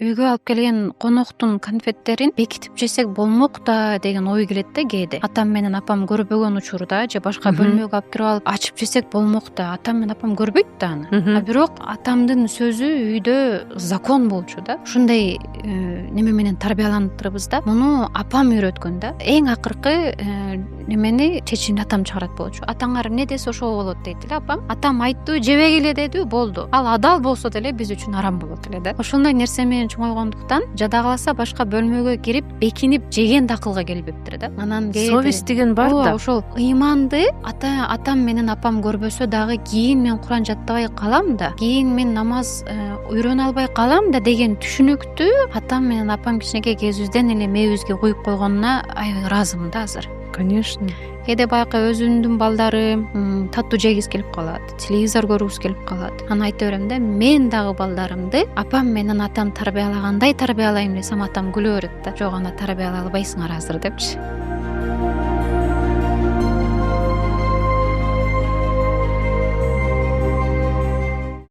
үйгө алып келген коноктун конфеттерин бекитип жесек болмок да деген ой келет да кээде. Атам менен апам көрбөгөн учурда же башка бөлмөгө алып кирип алып ачып жесек болмок да. Атам менен апам көрбөйт да аны. А бирок атамдын сөзү үйдө закон болчу да. Ушундай неме менен тарбияландырбыз да. Муну апам үйрөткөн да. Эң акыркы немени чечимди атам чыгарат болчу. Атаңар эмне десе ошол болот дейт эле апам. Атам айтты, жебегиле деди, болду. Ал адал болсо деле биз үчүн арам болот эле да. Ошондой нерсе менен чоңойгондуктан жада калса башка бөлмөгө кирип бекинип жеген да акылга келбептир да. Анан совесть деген бар да. Ошол ыйманды атам менен апам көрбөсө дагы кийин мен Куран жаттабай калам да, кийин мен намаз үйрөнө албай калам да деген түшүнүктү атам менен апам кичинекей кезибизден эле мээбизге куюп койгонуна аябай ыраазымын да азыр. Конечно. Кээде байкы өзүмдүн балдары таттуу жегиз келип калат, телевизор көргүс келип калат. Анан айта берем да, мен дагы балдарымды апам менен атам тарбиялагандай тарбиялайм десем, атам күлө берет да. Жок, аны тарбиялай албайсыңар азыр депчи.